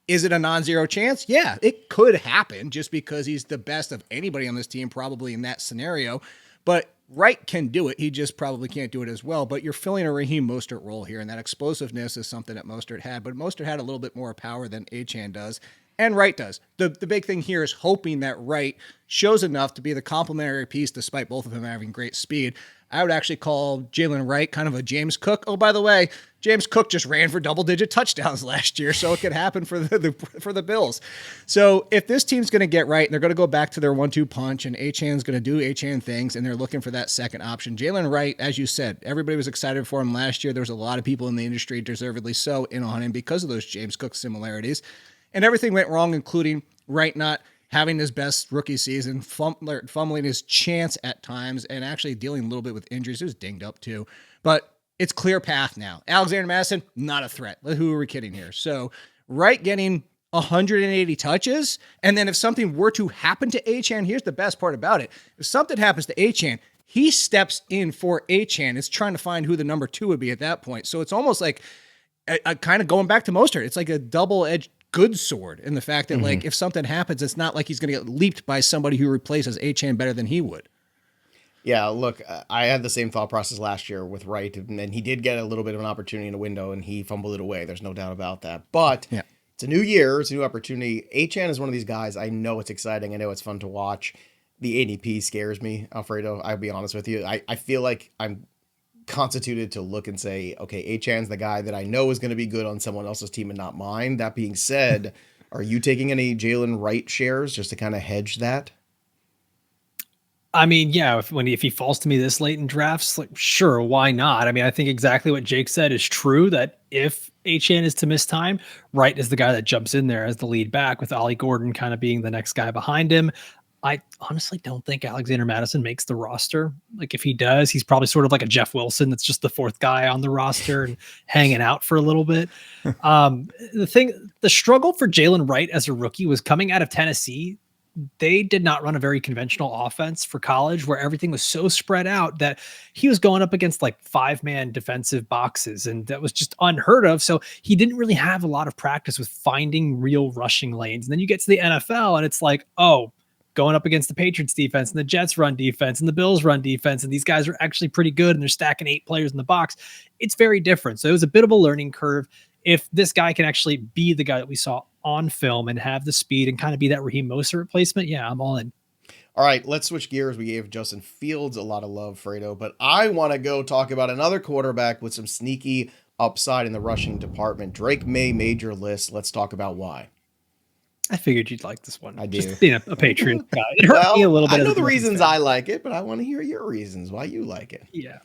Is it a non-zero chance? Yeah, it could happen just because he's the best of anybody on this team, probably in that scenario. But Wright can do it. He just probably can't do it as well. But you're filling a Raheem Mostert role here, and that explosiveness is something that Mostert had. But Mostert had a little bit more power than Etienne does. And Wright does. The big thing here is hoping that Wright shows enough to be the complementary piece despite both of them having great speed. I would actually call Jaylen Wright kind of a James Cook. Oh, by the way, James Cook just ran for double-digit touchdowns last year, so it could happen for the Bills. So if this team's going to get right, and they're going to go back to their 1-2 punch, and Etienne's going to do Etienne things, and they're looking for that second option. Jaylen Wright, as you said, everybody was excited for him last year. There was a lot of people in the industry, deservedly so, in on him because of those James Cook similarities. And everything went wrong, including Wright not having his best rookie season, fumbling his chance at times, and actually dealing a little bit with injuries. He was dinged up too. But it's clear path now. Alexander Madison, not a threat. Who are we kidding here? So Wright getting 180 touches, and then if something were to happen to Etienne, here's the best part about it. If something happens to Etienne, he steps in for Etienne. It's trying to find who the number 2 would be at that point. So it's almost like a kind of going back to Mostert. It's like a double-edged good sword in the fact that like if something happens, it's not like he's going to get leaped by somebody who replaces Etienne better than he would. Yeah, look, I had the same thought process last year with Wright, and he did get a little bit of an opportunity in a window, and he fumbled it away. There's no doubt about that. But it's a new year. It's a new opportunity. Etienne is one of these guys. I know it's exciting. I know it's fun to watch. The ADP scares me, Alfredo. I'll be honest with you. I feel like I'm constituted to look and say, okay, Etienne's the guy that I know is going to be good on someone else's team and not mine. That being said, are you taking any Jaylen Wright shares just to kind of hedge that? I mean, yeah, if he falls to me this late in drafts, like, sure, why not? I mean, I think exactly what Jake said is true, that if Etienne is to miss time, Wright is the guy that jumps in there as the lead back, with Ollie Gordon kind of being the next guy behind him. I honestly don't think Alexander Madison makes the roster. Like, if he does, he's probably sort of like a Jeff Wilson that's just the 4th guy on the roster and hanging out for a little bit. The struggle for Jaylen Wright as a rookie was coming out of Tennessee. They did not run a very conventional offense for college, where everything was so spread out that he was going up against like 5-man defensive boxes, and that was just unheard of. So he didn't really have a lot of practice with finding real rushing lanes. And then you get to the NFL and it's like, oh, going up against the Patriots defense and the Jets run defense and the Bills run defense, and these guys are actually pretty good and they're stacking 8 players in the box. It's very different. So it was a bit of a learning curve. if this guy can actually be the guy that we saw on film and have the speed and kind of be that Raheem Mostert replacement, yeah, I'm all in. All right, let's switch gears. We gave Justin Fields a lot of love, Fredo, but I want to go talk about another quarterback with some sneaky upside in the rushing department. Drake Maye made your list. Let's talk about why. I figured you'd like this one. I do. Just being a Patriot guy. It hurt me a little bit. I know the reasons I like it, but I want to hear your reasons why you like it. Yeah.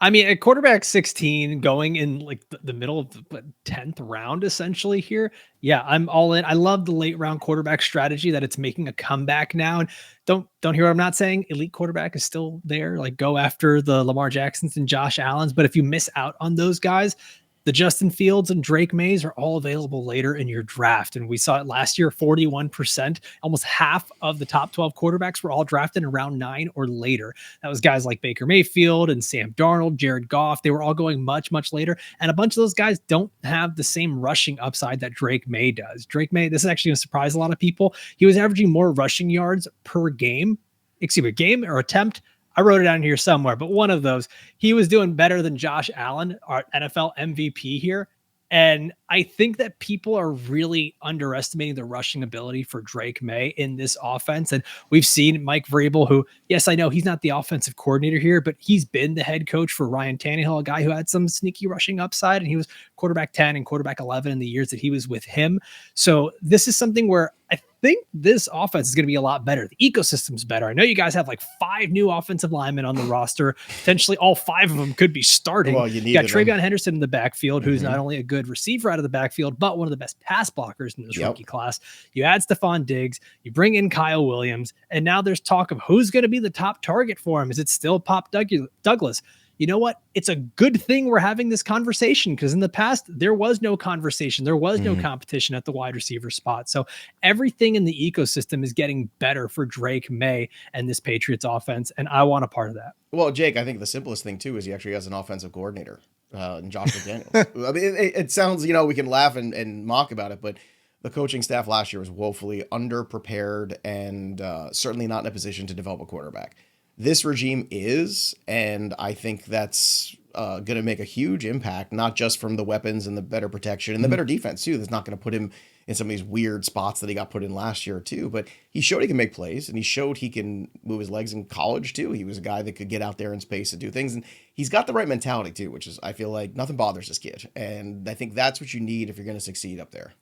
I mean, at quarterback 16 going in like the middle of the 10th round, essentially here. Yeah, I'm all in. I love the late round quarterback strategy that it's making a comeback now. And don't hear what I'm not saying. Elite quarterback is still there. Like go after the Lamar Jacksons and Josh Allens. But if you miss out on those guys, the Justin Fields and Drake Mays are all available later in your draft. And we saw it last year, 41%, almost half of the top 12 quarterbacks were all drafted in round 9 or later. That was guys like Baker Mayfield and Sam Darnold, Jared Goff. They were all going much, much later. And a bunch of those guys don't have the same rushing upside that Drake Maye does. Drake Maye, this is actually going to surprise a lot of people. He was averaging more rushing yards per game or attempt. I wrote it down here somewhere, but one of those, he was doing better than Josh Allen, our NFL MVP here. And I think that people are really underestimating the rushing ability for Drake Maye in this offense. And we've seen Mike Vrabel, who, yes, I know he's not the offensive coordinator here, but he's been the head coach for Ryan Tannehill, a guy who had some sneaky rushing upside, and he was quarterback 10 and quarterback 11 in the years that he was with him. So this is something where I think this offense is going to be a lot better. The ecosystem's better. I know you guys have like 5 new offensive linemen on the roster. Potentially all 5 of them could be starting. Well, you got Travion Henderson in the backfield, who's not only a good receiver out of the backfield, but one of the best pass blockers in this rookie class. You add Stephon Diggs, you bring in Kyle Williams, and now there's talk of who's going to be the top target for him. Is it still Pop Douglas? You know what? It's a good thing we're having this conversation, because in the past, there was no conversation. There was no competition at the wide receiver spot. So everything in the ecosystem is getting better for Drake Maye and this Patriots offense, and I want a part of that. Well, Jake, I think the simplest thing, too, is he actually has an offensive coordinator, and Josh McDaniels. I mean, it sounds, we can laugh and mock about it, but the coaching staff last year was woefully underprepared and certainly not in a position to develop a quarterback. This regime is, and I think that's going to make a huge impact, not just from the weapons and the better protection and the better defense, too. That's not going to put him in some of these weird spots that he got put in last year, too. But he showed he can make plays, and he showed he can move his legs in college, too. He was a guy that could get out there in space and do things. And he's got the right mentality, too, which is, I feel like, nothing bothers this kid. And I think that's what you need if you're going to succeed up there.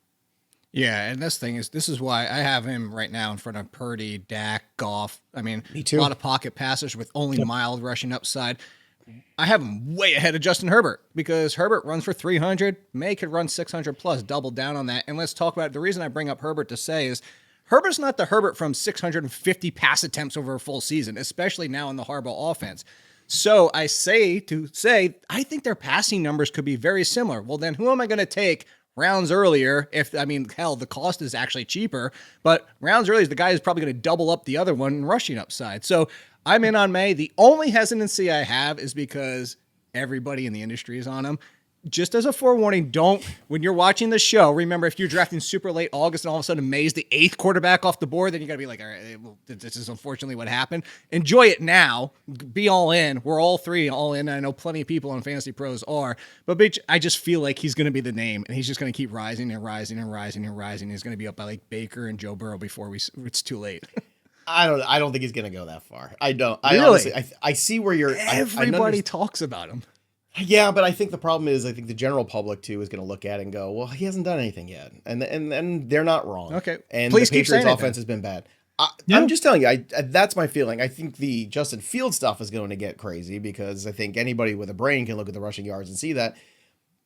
Yeah, and this is why I have him right now in front of Purdy, Dak, Goff. I mean, Me too. A lot of pocket passers with only mild rushing upside. I have him way ahead of Justin Herbert, because Herbert runs for 300. Maye could run 600 plus, double down on that. And let's talk about it. The reason I bring up Herbert to say is Herbert's not the Herbert from 650 pass attempts over a full season, especially now in the Harbaugh offense. So I say, I think their passing numbers could be very similar. Well, then who am I going to take rounds earlier? The cost is actually cheaper, but rounds earlier, the guy is probably going to double up the other one in rushing upside. So I'm in on Maye. The only hesitancy I have is because everybody in the industry is on him. Just as a forewarning, when you're watching the show, remember, if you're drafting super late August and all of a sudden Maye's the 8th quarterback off the board, then you got to be like, all right, well, this is unfortunately what happened. Enjoy it now. Be all in. We're all 3 all in. I know plenty of people on Fantasy Pros are, but I just feel like he's going to be the name, and he's just going to keep rising and rising and rising and rising. He's going to be up by like Baker and Joe Burrow before it's too late. I don't think he's going to go that far. I don't. Really? Honestly, I see where you're. Everybody talks about him. Yeah, but I think the problem is, I think the general public too is going to look at it and go, well, he hasn't done anything yet, and they're not wrong. Okay, and please the keep Patriots' saying offense has been bad. I'm just telling you, that's my feeling. I think the Justin Fields stuff is going to get crazy, because I think anybody with a brain can look at the rushing yards and see that.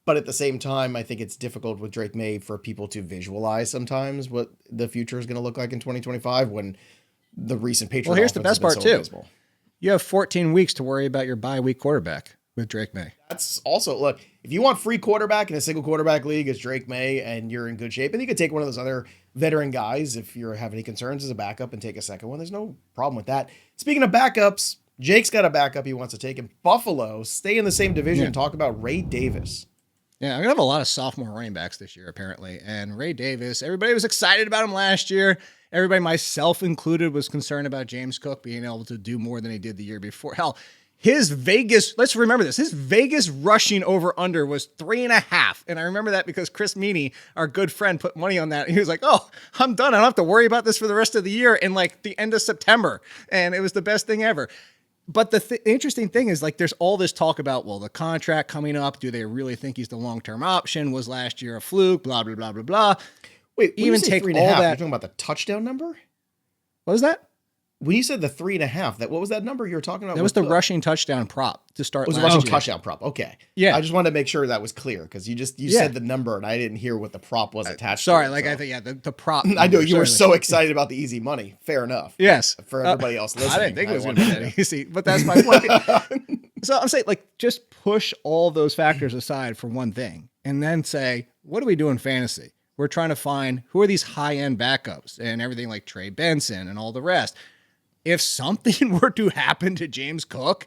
But at the same time, I think it's difficult with Drake Maye for people to visualize sometimes what the future is going to look like in 2025 when the recent Patriots. Well, here's the best part too. Abysmal. You have 14 weeks to worry about your bye week quarterback with Drake Maye. That's also, look, if you want free quarterback in a single quarterback league, it's Drake Maye, and you're in good shape. And you could take one of those other veteran guys if you have any concerns as a backup and take a second one. There's no problem with that. Speaking of backups, Jake's got a backup he wants to take in Buffalo. Stay in the same division and talk about Ray Davis. Yeah, we have a lot of sophomore running backs this year, apparently. And Ray Davis, everybody was excited about him last year. Everybody, myself included, was concerned about James Cook being able to do more than he did the year before. Hell, His Vegas, let's remember this, his Vegas rushing over under was 3.5. And I remember that because Chris Meany, our good friend, put money on that. And he was like, oh, I'm done. I don't have to worry about this for the rest of the year in like the end of September. And it was the best thing ever. But the interesting thing is, like, there's all this talk about, well, the contract coming up. Do they really think he's the long-term option? Was last year a fluke? Blah, blah, blah, blah, blah. Wait, even take all that. You're talking about the touchdown number? What was that? When you said the 3.5, what was that number you were talking about? That was the rushing touchdown prop to start. It was a rushing touchdown prop. Okay. Yeah. I just wanted to make sure that was clear because you said the number and I didn't hear what the prop was attached sorry, to. Like, I think, the prop. I know you were so excited about the easy money. Fair enough. Yes. For everybody else listening. I didn't think it was going to be that easy, but that's my point. So I'm saying, like, just push all those factors aside for one thing and then say, what do we do in fantasy? We're trying to find who are these high-end backups and everything like Trey Benson and all the rest. If something were to happen to James Cook,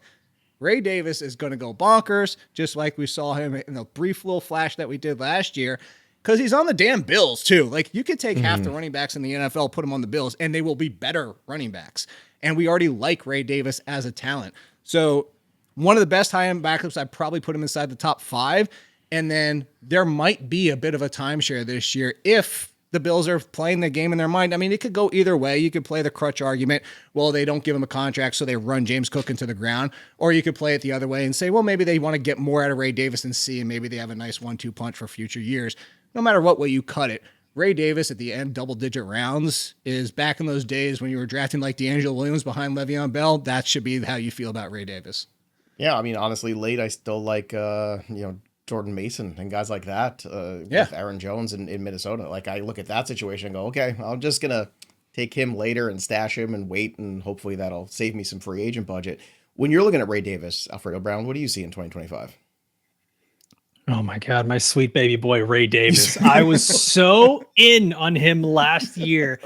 Ray Davis is going to go bonkers, just like we saw him in the brief little flash that we did last year, because he's on the damn Bills, too. Like, you could take half the running backs in the NFL, put them on the Bills, and they will be better running backs. And we already like Ray Davis as a talent. So one of the best high-end backups, I'd probably put him inside the top 5. And then there might be a bit of a timeshare this year if the Bills are playing the game in their mind. I mean, it could go either way. You could play the crutch argument. Well, they don't give him a contract, so they run James Cook into the ground. Or you could play it the other way and say, well, maybe they want to get more out of Ray Davis and see, and maybe they have a nice 1-2 punch for future years. No matter what way you cut it, Ray Davis at the end, double-digit rounds, is back in those days when you were drafting like D'Angelo Williams behind Le'Veon Bell. That should be how you feel about Ray Davis. Yeah, I mean, honestly, late, I still like, Jordan Mason and guys like that with Aaron Jones in Minnesota. Like, I look at that situation and go, okay, I'm just going to take him later and stash him and wait, and hopefully that'll save me some free agent budget. When you're looking at Ray Davis, Alfredo Brown, what do you see in 2025? Oh my God, my sweet baby boy, Ray Davis. I was so in on him last year,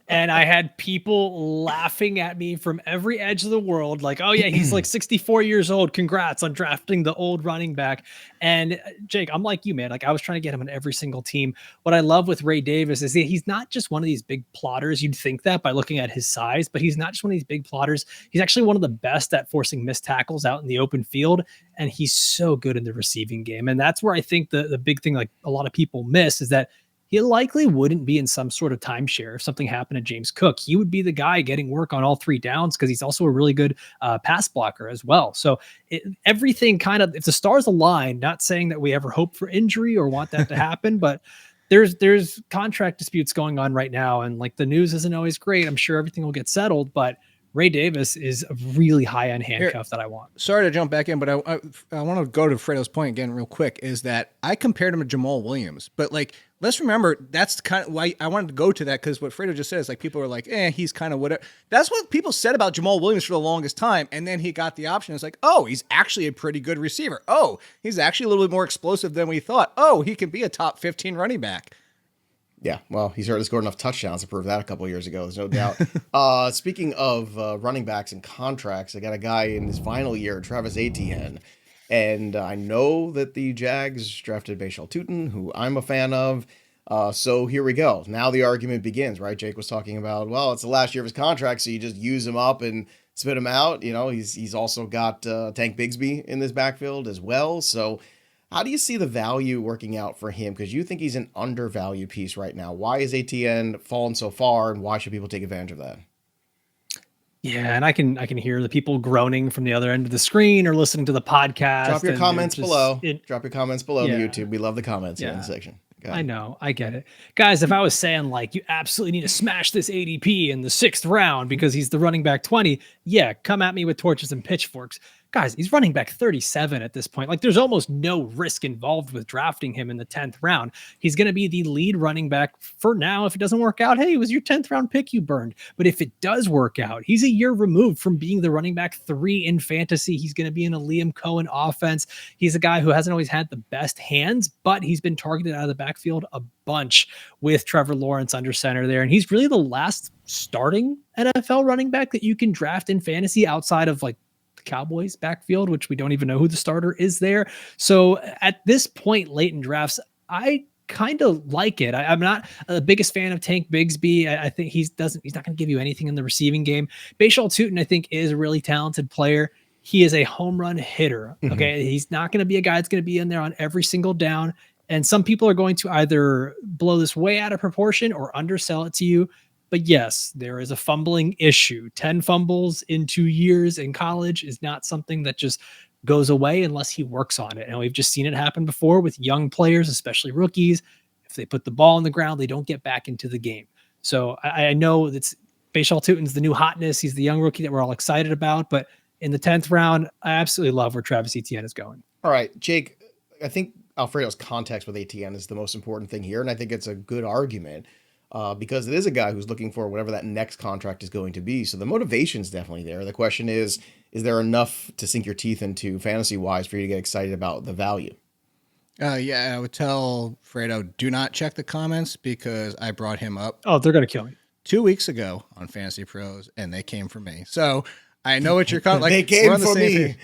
and I had people laughing at me from every edge of the world. Like, oh yeah, he's like 64 years old. Congrats on drafting the old running back. And Jake, I'm like you, man. Like, I was trying to get him on every single team. What I love with Ray Davis is that he's not just one of these big plotters. You'd think that by looking at his size, but he's not just one of these big plotters. He's actually one of the best at forcing missed tackles out in the open field. And he's so good in the receiving game. And that's where I think the big thing, like a lot of people miss, is that he likely wouldn't be in some sort of timeshare if something happened to James Cook. He would be the guy getting work on all 3 downs because he's also a really good pass blocker as well. So everything kind of, if the stars align, not saying that we ever hope for injury or want that to happen, but there's contract disputes going on right now. And like, the news isn't always great. I'm sure everything will get settled, but Ray Davis is a really high-end handcuff that I want. Sorry to jump back in, but I want to go to Fredo's point again real quick, is that I compared him to Jamal Williams. But, like, let's remember, that's kind of why I wanted to go to that, because what Fredo just said is, like, people are like, he's kind of whatever. That's what people said about Jamal Williams for the longest time, and then he got the option. It's like, oh, he's actually a pretty good receiver. Oh, he's actually a little bit more explosive than we thought. Oh, he can be a top 15 running back. Yeah, well, he's already scored enough touchdowns to prove that a couple of years ago. There's no doubt. Speaking of running backs and contracts, I got a guy in his final year, Travis Etienne. And I know that the Jags drafted Bashal Tutin, who I'm a fan of. So here we go. Now the argument begins, right? Jake was talking about, well, it's the last year of his contract, so you just use him up and spit him out. You know, he's also got Tank Bigsby in this backfield as well. So how do you see the value working out for him? Because you think he's an undervalued piece right now. Why is ATN fallen so far, and why should people take advantage of that? Yeah, and I can hear the people groaning from the other end of the screen or listening to the podcast. Drop your comments below. Drop your comments below on YouTube. We love the comments in the section. I know, I get it. Guys, if I was saying, like, you absolutely need to smash this ADP in the 6th round because he's the running back 20, yeah, come at me with torches and pitchforks. Guys, he's running back 37 at this point. Like, there's almost no risk involved with drafting him in the 10th round. He's going to be the lead running back for now. If it doesn't work out, hey, it was your 10th round pick you burned. But if it does work out, he's a year removed from being the running back 3 in fantasy. He's going to be in a Liam Cohen offense. He's a guy who hasn't always had the best hands, but he's been targeted out of the backfield a bunch with Trevor Lawrence under center there. And he's really the last starting NFL running back that you can draft in fantasy outside of, like, Cowboys backfield, which we don't even know who the starter is there. So at this point late in drafts, I kind of like it. I'm not the biggest fan of Tank Bigsby. I think he's not going to give you anything in the receiving game. Bashal Tutin, I think, is a really talented player. he is a home run hitter. Okay. He's not going to be a guy that's going to be in there on every single down. And some people are going to either blow this way out of proportion or undersell it to you. But yes, there is a fumbling issue. 10 fumbles in 2 years in college is not something that just goes away unless he works on it. And we've just seen it happen before with young players, especially rookies. If they put the ball on the ground, they don't get back into the game. So I know that's Bashal Tutin's the new hotness. He's the young rookie that we're all excited about. But in the 10th round, I absolutely love where Travis Etienne is going. All right, Jake, I think Alfredo's context with Etienne is the most important thing here. And I think it's a good argument because it is a guy who's looking for whatever that next contract is going to be. So the motivation's definitely there. The question is there enough to sink your teeth into fantasy-wise for you to get excited about the value? Yeah, I would tell Fredo, do not check the comments because I brought him up. Oh, they're going to kill me. 2 weeks ago on Fantasy Pros, and they came for me. So I know what you're coming. Like, they came for me.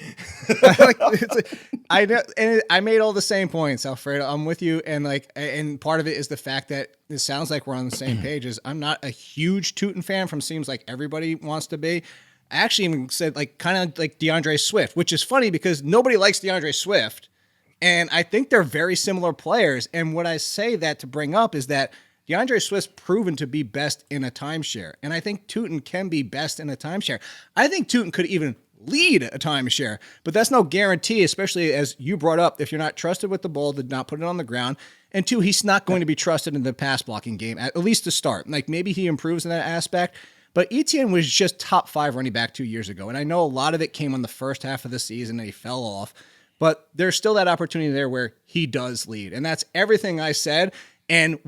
I know, and I made all the same points, Alfredo. I'm with you, and part of it is the fact that it sounds like we're on the same pages. I'm not a huge Tutin fan. Seems like everybody wants to be. I actually even said kind of like DeAndre Swift, which is funny because nobody likes DeAndre Swift. And I think they're very similar players. And what I say that to bring up is that DeAndre Swift's proven to be best in a timeshare. And I think Tutin can be best in a timeshare. I think Tutin could even lead a timeshare, but that's no guarantee, especially as you brought up, if you're not trusted with the ball, did not put it on the ground. And two, he's not going to be trusted in the pass blocking game, at least to start. Maybe he improves in that aspect. But Etienne was just top 5 running back 2 years ago. And I know a lot of it came on the first half of the season and he fell off. But there's still that opportunity there where he does lead. And that's everything I said. And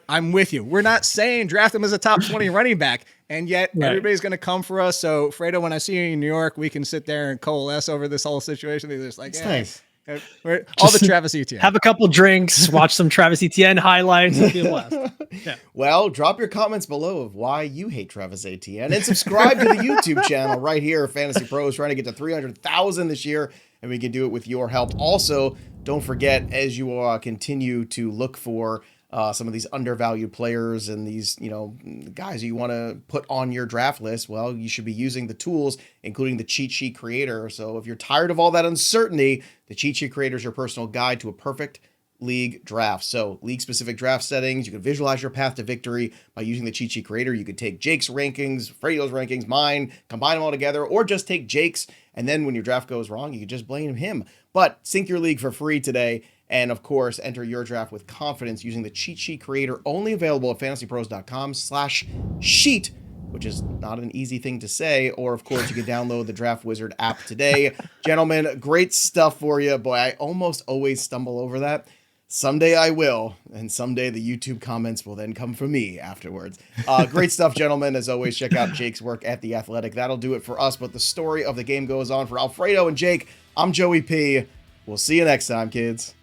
I'm with you. We're not saying draft him as a top 20 running back. And yet everybody's going to come for us. So Fredo, when I see you in New York, we can sit there and coalesce over this whole situation. They're just like, nice. All the Travis Etienne. Have a couple drinks, watch some Travis Etienne highlights. It'll be a blast. Yeah. Well, drop your comments below of why you hate Travis Etienne and subscribe to the YouTube channel right here. Fantasy Pros trying to get to 300,000 this year, and we can do it with your help. Also, don't forget, as you continue to look for some of these undervalued players and these, guys you want to put on your draft list, well, you should be using the tools, including the Cheat Sheet Creator. So if you're tired of all that uncertainty, the Cheat Sheet Creator is your personal guide to a perfect league draft. So league-specific draft settings, you can visualize your path to victory by using the Cheat Sheet Creator. You could take Jake's rankings, Fredo's rankings, mine, combine them all together, or just take Jake's, and then when your draft goes wrong, you can just blame him. But sync your league for free today. And of course, enter your draft with confidence using the Cheat Sheet Creator, only available at fantasypros.com/sheet, which is not an easy thing to say. Or of course, you can download the Draft Wizard app today. Gentlemen, great stuff for you. Boy, I almost always stumble over that. Someday I will, and someday the YouTube comments will then come from me afterwards. Great stuff, gentlemen. As always, check out Jake's work at The Athletic. That'll do it for us, but the story of the game goes on. For Alfredo and Jake, I'm Joey P. We'll see you next time, kids.